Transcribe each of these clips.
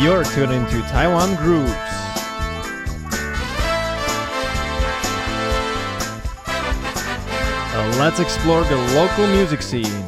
You're tuned into Taiwan Grooves. Let's explore the local music scene.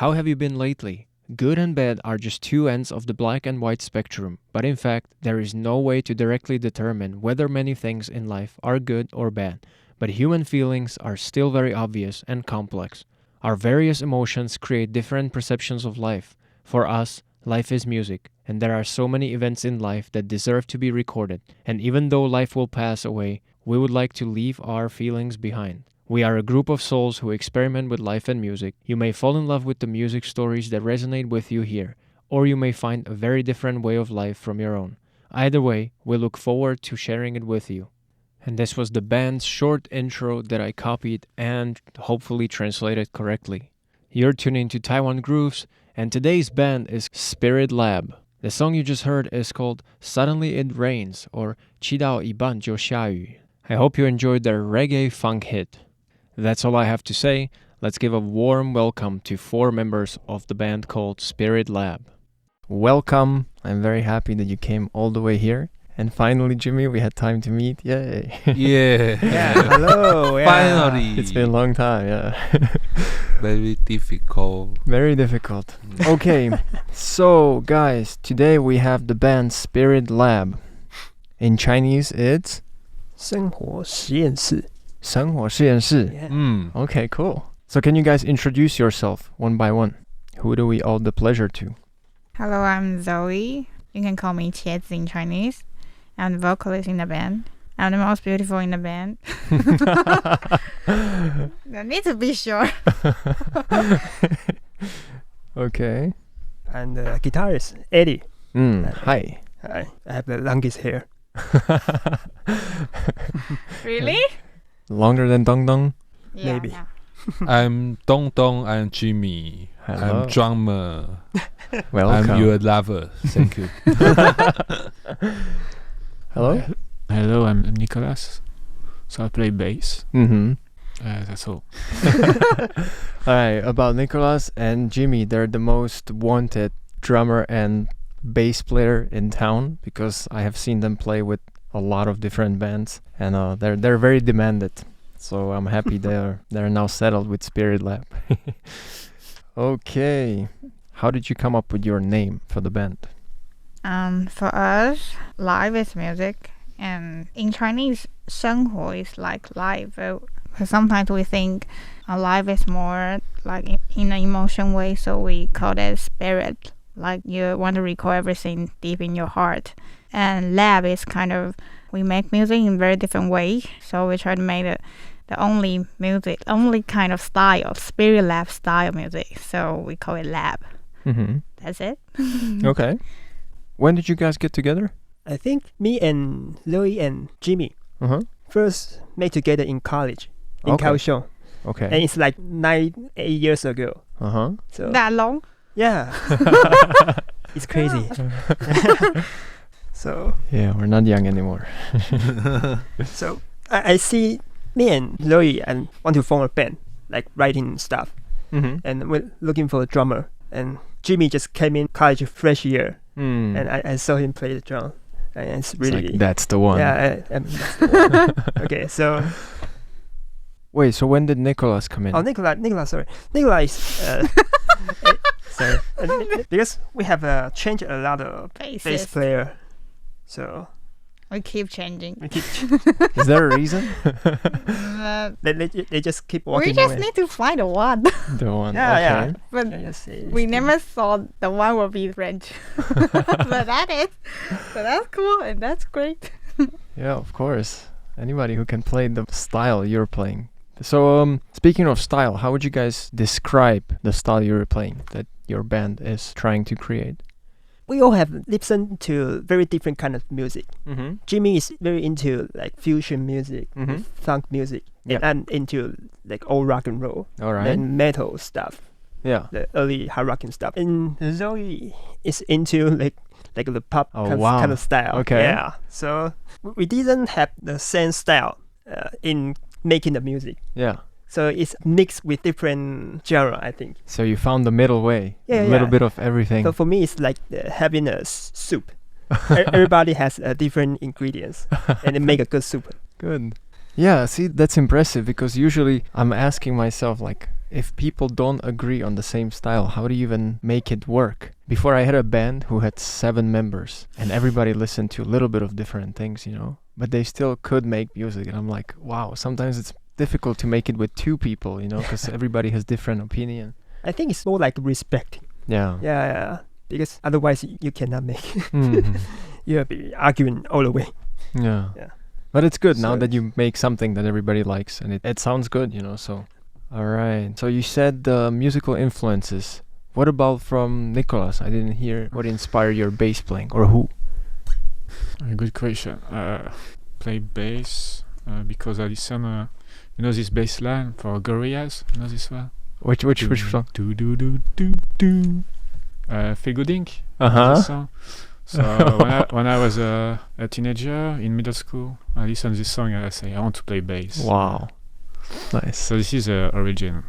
How have you been lately? Good and bad are just two ends of the black and white spectrum, but in fact, there is no way to directly determine whether many things in life are good or bad, but human feelings are still very obvious and complex. Our various emotions create different perceptions of life. For us, life is music, and there are so many events in life that deserve to be recorded, and even though life will pass away, we would like to leave our feelings behind. We are a group of souls who experiment with life and music. You may fall in love with the music stories that resonate with you here, or you may find a very different way of life from your own. Either way, we look forward to sharing it with you. And this was the band's short intro that I copied and hopefully translated correctly. You're tuning to Taiwan Grooves, and today's band is Spirit Lab. The song you just heard is called Suddenly It Rains, or 祈祷一半就下雨. I hope you enjoyed their reggae funk hit. That's all I have to say. Let's give a warm welcome to 4 members of the band called Spirit Lab. Welcome. I'm very happy that you came all the way here. And finally, Jimmy, we had time to meet. Yay. Yeah. Yeah. Hello. Yeah. Finally. It's been a long time, yeah. Very difficult. Very difficult. Okay. So, guys, today we have the band Spirit Lab. In Chinese, it's 生活实验室. 生活实验室. Yeah. Okay, cool. So can you guys introduce yourself one by one? Who do we owe the pleasure to? Hello, I'm Zoe. You can call me Qiezi in Chinese. I'm the vocalist in the band. I'm the most beautiful in the band. I need to be sure. Okay. And guitarist Eddie. Hi. I have the longest hair. Really? Longer than Dong Dong? Yeah, Maybe. yeah. I'm Dong Dong. I'm Jimmy. Hello. I'm drummer. Welcome. I'm your lover. Thank you. Hello? Hello, I'm Nicolas. So I play bass. Mm-hmm. That's all. Alright, about Nicolas and Jimmy, they're the most wanted drummer and bass player in town because I have seen them play with a lot of different bands, and they're very demanded. So I'm happy they're now settled with Spirit Lab. Okay, how did you come up with your name for the band? For us, live is music, and in Chinese, 生活 is like live. Because sometimes we think live is more like in an emotion way, so we call it spirit. Like you want to record everything deep in your heart. And lab is kind of, we make music in very different way, so we try to make it the only kind of style, Spirit Lab style music. So we call it lab. Mm-hmm. That's it. Okay. When did you guys get together? I think me and Zoe and Jimmy Uh-huh. first met together in college in Okay. Kaohsiung. And Okay. it's like 8 years ago. Uh-huh. So That long? yeah. It's crazy. So Yeah, we're not young anymore. so I see me and Zoe and want to form a band, like writing stuff. Mm-hmm. And we're looking for a drummer. And Jimmy just came in college fresh year, and I saw him play the drum. And it's really like, that's the one. yeah. That's the one. Okay, so Wait, so when did Nicolas come in? Nicolas, sorry, Nicolas. Sorry, because we have changed a lot of bass Bassist. player, so We keep changing. we keep Is there a reason? they just keep We walking just away. need to find the one. The one. Yeah, yeah. Okay. But Yeah, just say we it's- never thought the one would be French. But that is. So that's cool and that's great. Yeah, of course. Anybody who can play the style you're playing. So, speaking of style, how would you guys describe the style you're playing that your band is trying to create? We all have listened to very different kind of music. Mm-hmm. Jimmy is very into like fusion music, Mhm. funk music, Yeah. and I'm into like old rock and roll All right. and metal stuff, Yeah. the early hard rock and stuff. And Zoe is into like the pop Oh, kind, wow. kind of style. Okay. Yeah. So we didn't have the same style in making the music. Yeah. So it's mixed with different genre, I think. So you found the middle way. Yeah, A little yeah. bit of everything. So for me, it's like having a soup. Everybody has different ingredients, and they make a good soup. Good. Yeah, see, that's impressive because usually I'm asking myself, like, if people don't agree on the same style, how do you even make it work? Before I had a band who had 7 members and everybody listened to a little bit of different things, but they still could make music. And I'm like, wow, sometimes it's difficult to make it with 2 people, because everybody has different opinion. I think it's more like respect. Yeah. Yeah. Because otherwise you cannot make. Mhm. You'll be arguing all the way. Yeah. Yeah. But it's good now So- that you make something that everybody likes and it sounds good, so. All right. So you said the musical influences. What about from Nicolas? I didn't hear what inspired your bass playing or who. Good question. Play bass because I listen. This bass line for Gorillaz. You know this one? Which song? Do do do do do. Feel Good Inc. Uh-huh. This song. So when I was a teenager in middle school, I listened to this song and I say I want to play bass. Wow. Nice. So this is the origin.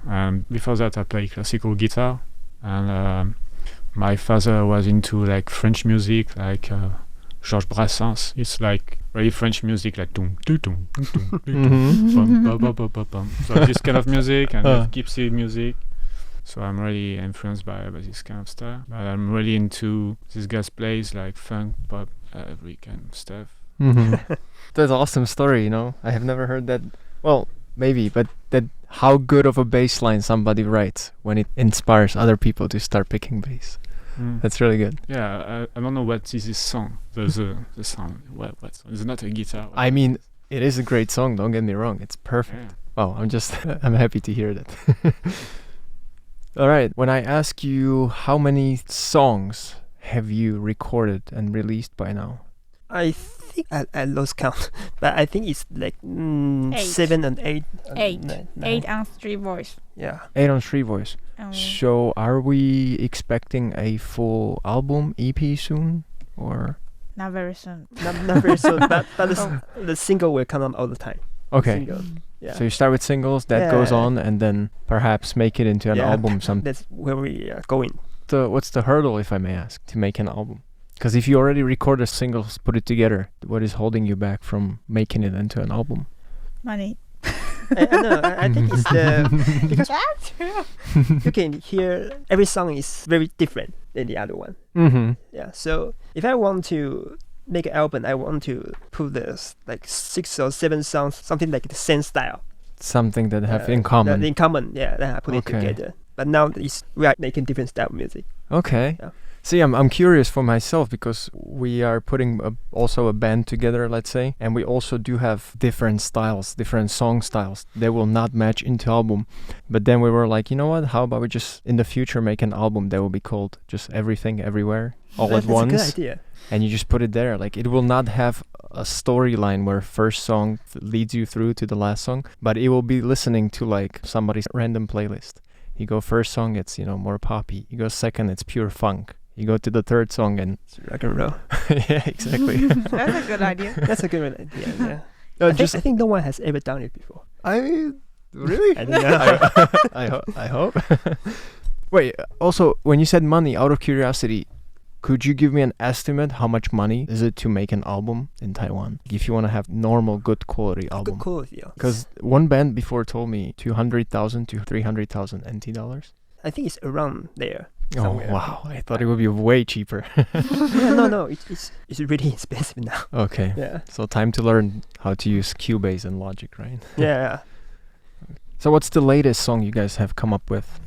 Before that, I played classical guitar, and my father was into like French music, like Georges Brassens. It's like really French music, like dum dum dum dum dum Mhm. bum bum bum bum bum bum. So this kind of music and gypsy music. So I'm really influenced by this kind of stuff. But I'm really into this guy's plays like funk, pop, every kind of stuff. Mhm. That's an awesome story, I have never heard that. Well, maybe, but that how good of a bass line somebody writes when it inspires other people to start picking bass. Mm. That's really good. Yeah, I don't know what is this song. The sound. What song? It's not a guitar. I mean, it is a great song. Don't get me wrong. It's perfect. Yeah. Wow, I'm happy to hear that. All right. When I ask you how many songs have you recorded and released by now? I think I lost count, but I think it's like 8. 7 and 8. 8. 9. 8 on Street Voice. Yeah. 8 on Street Voice. Um, So are we expecting a full album EP soon, or? not very soon. Not very soon, but Oh. the single will come out all the time. Okay. Single. Yeah. So you start with singles, that goes Yeah. on, and then perhaps make it into an Yeah, album. That's where we are going. What's the hurdle, if I may ask, to make an album? Because if you already record the singles, put it together, what is holding you back from making it into an album? Money. I know. I think it's the because That's true. you can hear every song is very different than the other one. Mm-hmm. Yeah. So if I want to make an album, I want to put this like 6 or 7 songs, something like the same style. Something that have in common. In common, yeah. Then I put Okay. it together. But now we are making different style of music. Okay. Yeah. See, I'm curious for myself because we are putting also a band together, let's say, and we also do have different styles, different song styles. They will not match into album. But then we were like, you know what? How about we just in the future make an album that will be called just Everything Everywhere all at That's once, a good idea. and you just put it there. Like it will not have a storyline where first song leads you through to the last song, but it will be listening to like somebody's random playlist. You go first song, it's more poppy. You go second, it's pure funk. You go to the third song and It's rock and roll. yeah, exactly. That's a good idea. That's a good idea. Yeah. I think no one has ever done it before. I mean, really? I don't know. I hope. Wait, also, when you said money, out of curiosity, could you give me an estimate how much money is it to make an album in Taiwan? If you want to have normal, good quality album. Good quality. Yeah. Because one band before told me 200,000 to 300,000 NT dollars. I think it's around there. Oh, Somewhere. wow. I thought it would be way cheaper. no. It's really expensive now. Okay. Yeah. So time to learn how to use Cubase and Logic, right? Yeah. So what's the latest song you guys have come up with?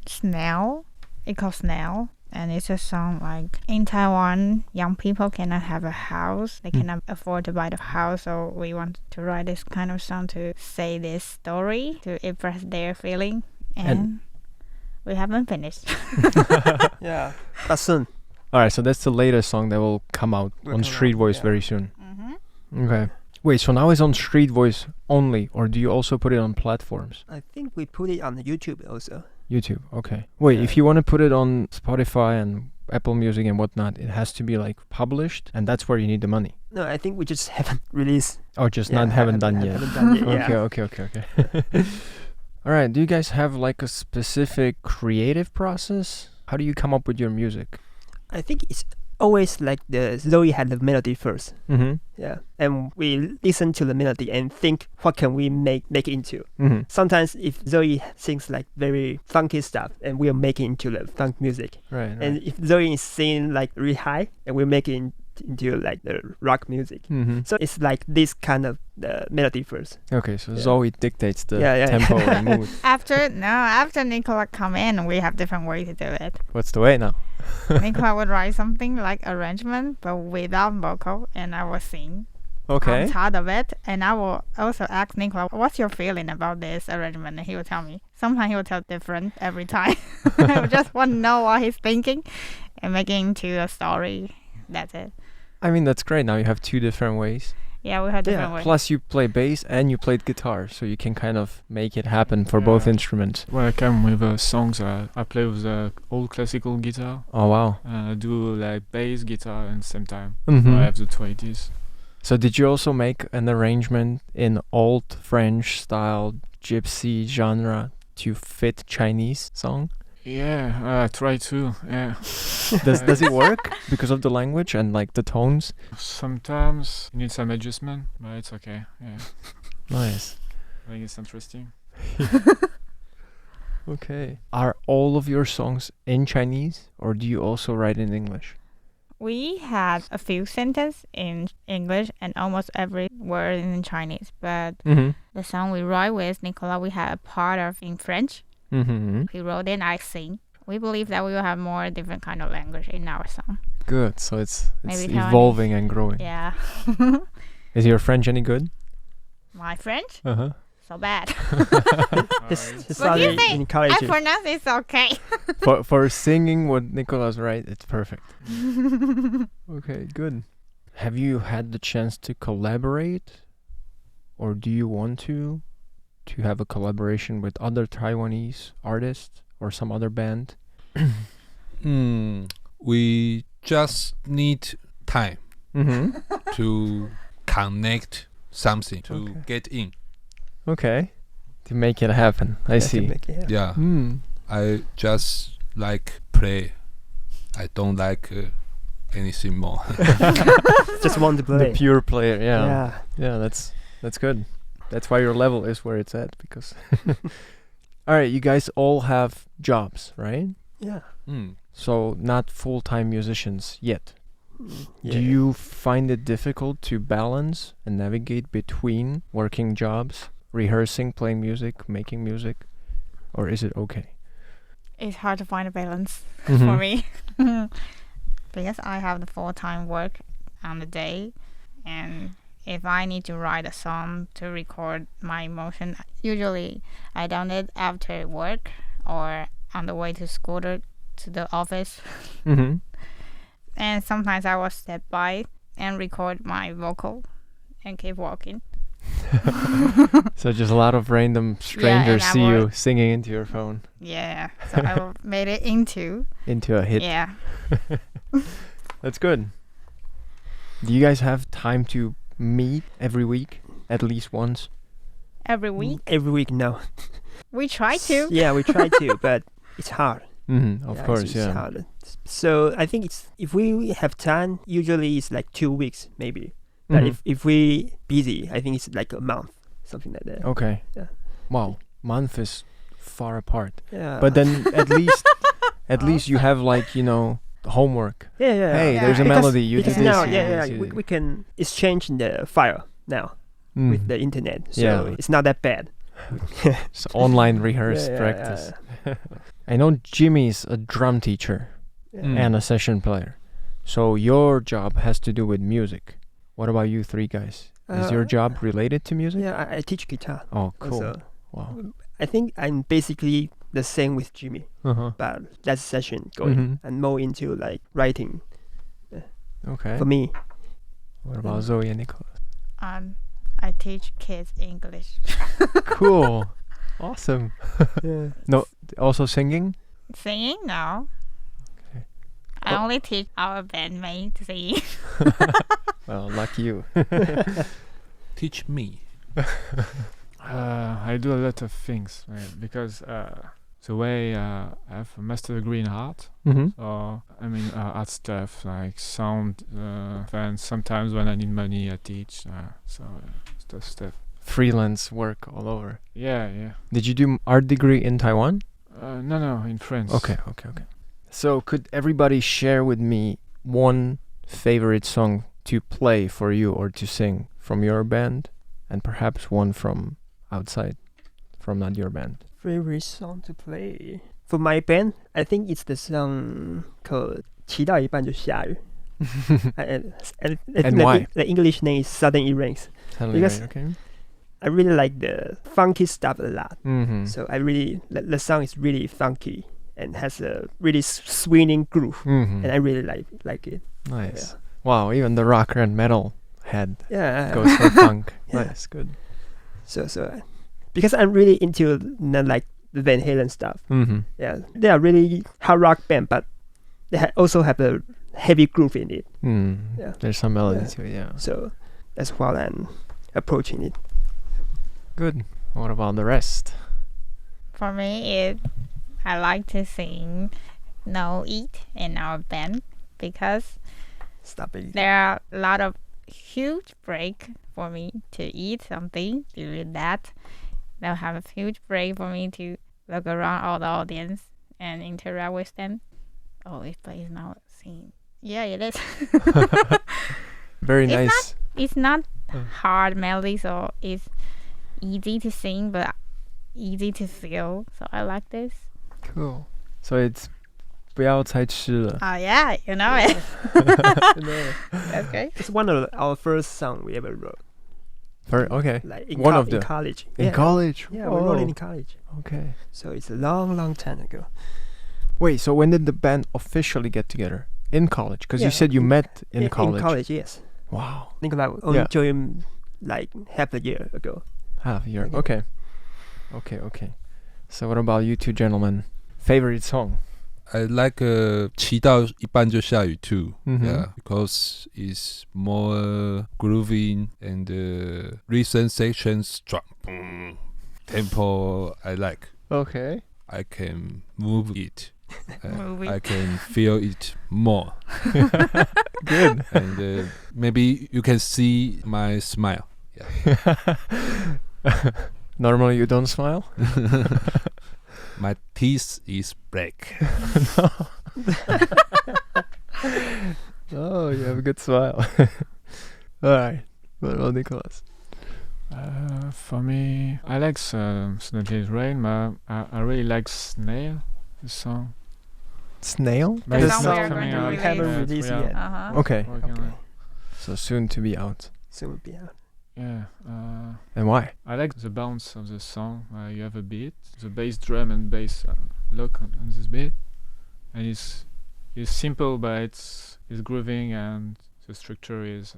Snail. It's called Snail. And it's a song like in Taiwan, young people cannot have a house. They cannot afford to buy the house. So we want to write this kind of song to say this story, to express their feeling. And we haven't finished. Yeah. But soon. All right, so that's the latest song that will come out Will on come Street out, Voice yeah. very soon. Mm-hmm. Okay. Wait, so now it's on Street Voice only, or do you also put it on platforms? I think we put it on the YouTube also. YouTube, okay. Wait, Yeah. if you want to put it on Spotify and Apple Music and whatnot, it has to be like published, and that's where you need the money. No, I think we just haven't released. Or just Yeah, haven't done yet. Haven't done yet. Yeah. Okay. All right, do you guys have like a specific creative process? How do you come up with your music? I think it's always like the Zoe had the melody first. Mm-hmm. Yeah. And we listen to the melody and think what can we make it into. Mm-hmm. Sometimes if Zoe sings like very funky stuff and we'll make it into the funk music. Right. And if Zoe is singing like really high and we'll make it into like the rock music. Mm-hmm. So it's like this kind of the melody first. Okay, so Yeah. Zoe dictates the Yeah. tempo and mood. After Nicola come in, we have different ways to do it. What's the way now? Nicola would write something like arrangement, but without vocal, and I will sing Okay. on top of it. And I will also ask Nicola, what's your feeling about this arrangement? And he will tell me. Sometimes he will tell different every time. I just want to know what he's thinking and make it into a story. That's it. I mean, that's great. Now you have two different ways. Yeah, we have different Yeah, ways. Plus, you play bass and you played guitar, so you can kind of make it happen for both Yeah. instruments. When I come with songs, I play with the old classical guitar. Oh, wow. I do like bass guitar at the same time. Mm-hmm. I have the 280s. So did you also make an arrangement in old French style gypsy genre to fit Chinese song? Yeah, I try to. Yeah. Does it work because of the language and like the tones? Sometimes you need some adjustment, but it's okay. Yeah, Nice. I think it's interesting. Okay. Are all of your songs in Chinese or do you also write in English? We had a few sentences in English and almost every word in Chinese. But Mm-hmm. the song we write with Nicola, we had a part of in French. Mm-hmm. He wrote it, I sing. we believe that we will have more different kind of language in our song. Good. So it's Maybe Taiwanese. evolving and growing. Yeah. Is your French any good? My French? Uh-huh. So bad. His What do you father think? encouraged I him. pronounce it's okay. For singing what Nicolas right, it's perfect. Okay, good. Have you had the chance to collaborate, or do you want to have a collaboration with other Taiwanese artists or some other band? We just need time Mm-hmm. to connect something to Okay. get in. Okay. To make it happen. I Yeah, to see. make it happen. Yeah, Hmm. I just like play. I don't like anything more. Just want to The play. pure player, yeah. Yeah. Yeah, that's good. That's why your level is where it's at, because all right, you guys all have jobs, right? Yeah. Mm. So not full-time musicians yet. Yeah. Do you find it difficult to balance and navigate between working jobs, rehearsing, playing music, making music, or is it okay? It's hard to find a balance Mhm. for me. Because I have the full-time work on the day, and if I need to write a song to record my emotion, usually I done it after work or on the way to school or to the office. Mm-hmm. And sometimes I will step by and record my vocal and keep walking. So just a lot of random strangers and I see you will- singing into your phone Yeah, so I will made it into. into a hit. Yeah. That's good. Do you guys have time to meet every week, at least once? Every week. Every week, no. We try to. Yeah, we try to, but it's hard. Mm-hmm. Of Yeah, course, it's yeah. hard. So I think it's if we have time, usually it's like 2 weeks maybe. But Mhm. if we busy, I think it's like a month, something like that. Okay. Yeah. Wow, month is far apart. Yeah. But then at least you have, like, homework. yeah, yeah. Hey, Yeah, there's a because- melody. You do Because this. now, you do yeah, this, yeah, you we, do- we can exchange the file now Mm. with the internet, so Yeah. it's not that bad. So online rehearse Yeah, yeah, practice. I know Jimmy's a drum teacher Yeah. Mm. and a session player. So your job has to do with music. What about you three guys? Is your job related to music? Yeah, I teach guitar. Oh, cool. Also. Wow. I think I'm basically the same with Jimmy, Uh-huh. but that's session going Mhm. and more into like writing Okay. for me. What about Zoe and Nicolas? I teach kids English. Cool. Awesome. Yeah. No, also singing? Singing? No. Okay. I Oh. only teach our bandmate singing. Well, lucky you. Teach me. I do a lot of things, right? Because the way I have a master degree in art, Mm-hmm. so I mean art stuff like sound, and sometimes when I need money, I teach. Stuff. Freelance work all over. Yeah. Did you do art degree in Taiwan? No, in France. Okay. So could everybody share with me one favorite song to play for you or to sing from your band, and perhaps one from outside, from not your band? Favorite song to play for my band? I think it's the song called 骑到一半就下雨. and I think And why? the English name is Sudden It Rains. Totally Because- right, okay. I really like the funky stuff a lot. Mm-hmm. So I really the song is really funky and has a really swinging groove, Mm-hmm. and I really like it. Nice. Wow, even the rocker and metal head Yeah. goes for funk. Yeah. Nice, good. So because I'm really into like the Van Halen stuff. Mm-hmm. Yeah, they are really hard rock band, but they also have a heavy groove in it. Mm. Yeah. There's some melody Yeah. to it, yeah. So that's how I'm approaching it. Good. What about the rest? For me, I like to sing No Eat in our band because Stop it. there are a lot of huge break for me to eat something during that. They'll have a huge break for me to look around all the audience and interact with them. Oh, it plays now singing. Yeah, it is. Very It's nice. It's not Uh. hard melody, so it's easy to sing, but easy to feel. So I like this. Cool. So it's 不要再吃了。 Oh yeah, you know it. No, That's great. it's one of our first song we ever wrote. Okay. Like in, One of in them. college. In yeah. college. Yeah, we wrote it in Oh, college. okay. So it's a long, long time ago. Wait, so when did the band officially get together? In college? Because Yeah, you said you met in In college. college, yes. Wow. Nikolai only Yeah. joined like half a year ago. Half a year. Okay. Okay. So what about you two gentlemen? Favorite song? I like 骑到一半就下雨 too. Mhm. Yeah, because it's more grooving and recent sections drop. Tempo I like. Okay. I can move it. Move it. I can feel it more. Good. And maybe you can see my smile. Yeah. Normally you don't smile? My teeth is black. Oh, you have a good smile. Alright. What about Nicholas? For me, I like Suddenly Rain, but I really like Snail, the song. Snail? But The it's song not we are coming going to out We haven't yet. released We are yet. Uh-huh. Okay. working on Okay. it. So soon to be out. Soon will be out. Yeah. And why? I like the bounce of the song. You have a beat, the bass drum and bass look on this beat, and it's simple, but it's grooving and the structure is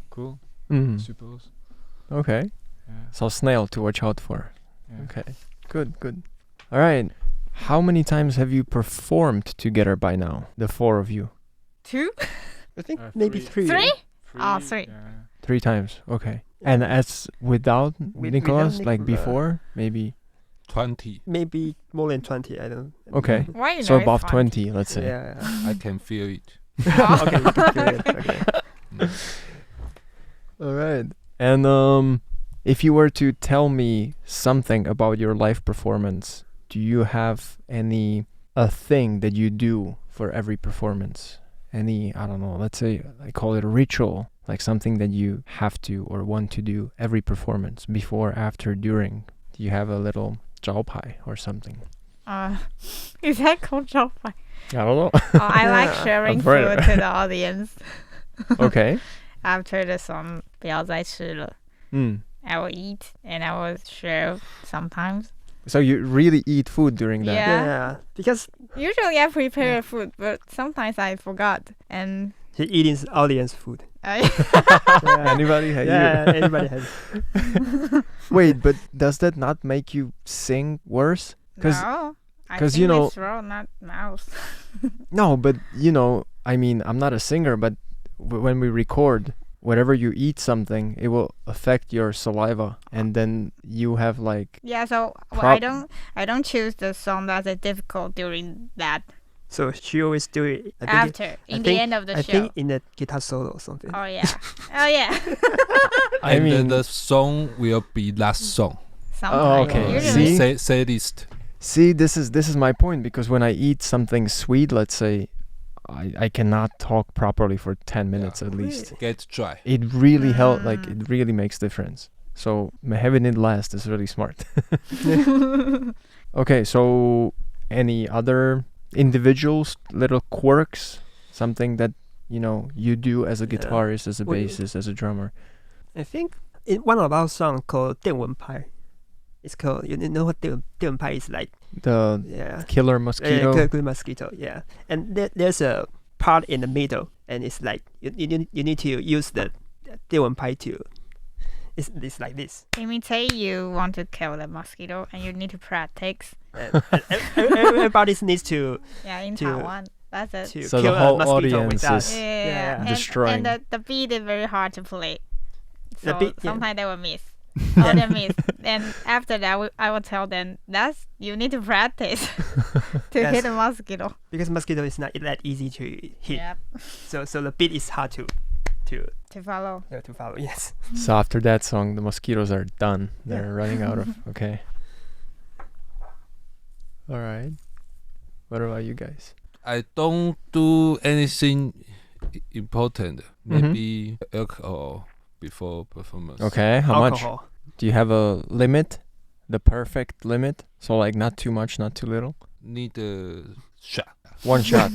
cool. I Mm. suppose. Okay. Yeah. So Snail to watch out for. Yeah. Okay. Good. Alright. How many times have you performed together by now? The four of you? 2? I think Uh, maybe three. 3. 3? Oh, three. Yeah. 3 times. Okay. And as without With- Nicholas, without like Nicola. before, maybe. 20. Maybe more than 20. I don't. Okay. Why you So know it's above fun? 20, let's say. Yeah. I can feel it. Okay. We can feel it. Okay. All right. And if you were to tell me something about your live performance, do you have a thing that you do for every performance? I don't know, let's say I call it a ritual, like something that you have to or want to do every performance, before, after, during. Do you have a little 招牌 or something? Is that called job? I don't know. Oh, I like Yeah. sharing Afraid. food to the audience. Okay. After the song 不要再吃了 I will eat and I will share sometimes. So you really eat food during that? Yeah. Yeah. Because Usually I prepare food, but sometimes I forgot. And he eating audience food. I Yeah. Anybody? Hey, Yeah. you. Anybody has. Wait, but does that not make you sing worse? 'Cause- no, I 'cause, think you know- it's throat, not mouth. No, but I mean, I'm not a singer, but when we record, whenever you eat something, it will affect your saliva, and then you have like. Yeah, so Prob- I don't choose the song that's difficult during that. So she always do it. I think After in the think- end of the I show. think in the guitar solo or something. Oh yeah, oh yeah. I And mean- the song will be last song. Sometimes. okay. Usually, See? Saddest. See, this is my point, because when I eat something sweet, let's say, I cannot talk properly for 10 minutes at least. Get dry. It really helps. Like Mm. it really makes difference. So having it last is really smart. Okay, so any other individuals, little quirks, something that you do as a Yeah. guitarist, as a Well, bassist, as a drummer? I think in one of our songs called 电蚊拍. It's called, you know what 电蚊拍 is like? The Yeah. killer mosquito. Good mosquito, yeah. And there's a part in the middle, and it's like you need to use the 电蚊拍 to. It's like this. imitate you want to kill the mosquito and you need to practice. And everybody needs to Yeah, in To- Taiwan, that's it. to So kill the whole a mosquito audience with us. is- Yeah, Destroying. And the beat is very hard to play. The So beat, yeah. sometimes they will miss. Oh, they miss. And after that, I will tell them you need to practice to Yes. hit a mosquito. Because mosquito is not that easy to hit. Yep. So the beat is hard to To follow. follow. Yes. So after that song, the mosquitoes are done. They're running out of. Okay. All right. What about you guys? I don't do anything important. Mhm. Maybe alcohol before performance. Okay. How much? Alcohol. Do you have a limit? The perfect limit? So like not too much, not too little? need a shot One shot.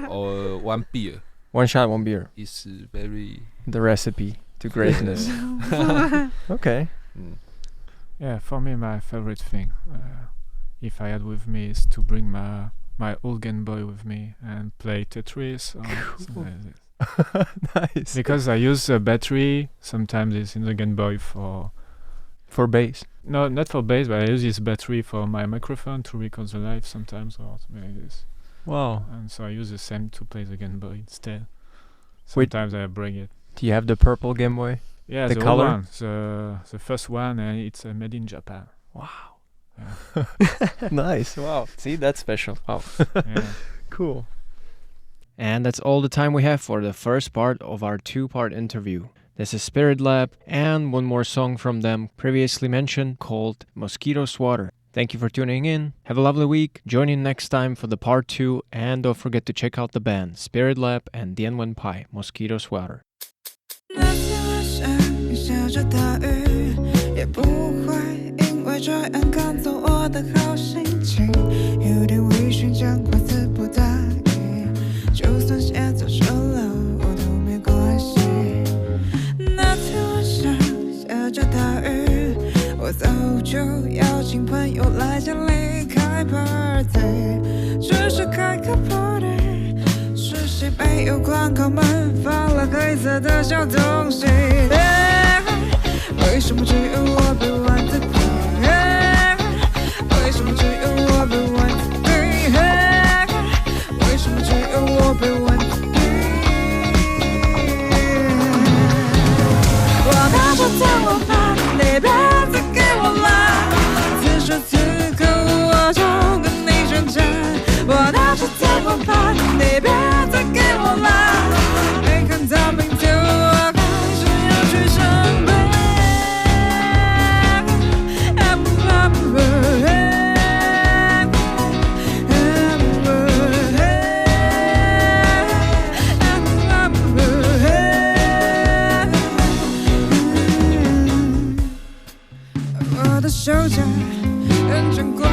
or one beer. One shot, one beer. It's very The recipe to greatness. Okay. mm. Yeah, for me, my favorite thing, if I had with me, is to bring my old Game Boy with me and play Tetris or something like this. Nice. Because I use a battery. Sometimes it's in the Game Boy for For bass. no, not for bass, but I use this battery for my microphone to record the live sometimes or something like this. Wow. And so I use the same to play the Game Boy instead. Wait. Sometimes I bring it. Do you have the purple Game Boy? Yeah, The the color? old one, the first one, and it's made in Japan. Wow. Yeah. Nice. Wow. See, that's special. Wow. Yeah. Cool. And that's all the time we have for the first part of our two-part interview. This is Spirit Lab and one more song from them previously mentioned called Mosquito Swatter. Thank you for tuning in. Have a lovely week. Join in next time for the part 2 and don't forget to check out the band Spirit Lab and Dian Wen Pai, Mosquito Swatter. 那天晚上下着大雨，也不会因为这样赶走我的好心情。有点微醺，讲话词不达意，就算写错车了，我都没关系。那天晚上下着大雨，我早就邀请朋友来家里开 party， 只是开个 party。是谁没有关口门，放了黑色的小东西？为什么只有我被玩的屁？为什么只有我被玩的屁？为什么只有我被玩的屁？我拿着电话把你别再给我了，此时此刻我就跟你宣战。我拿着电话把你别再给我了，没看到明天我开始要去上班。我的手脚很珍贵，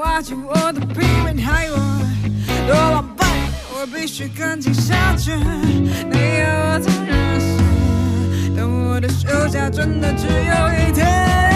挖起我的皮面，害我多狼狈，我必须赶紧下去。你要我太任性，但我的手脚真的只有一天。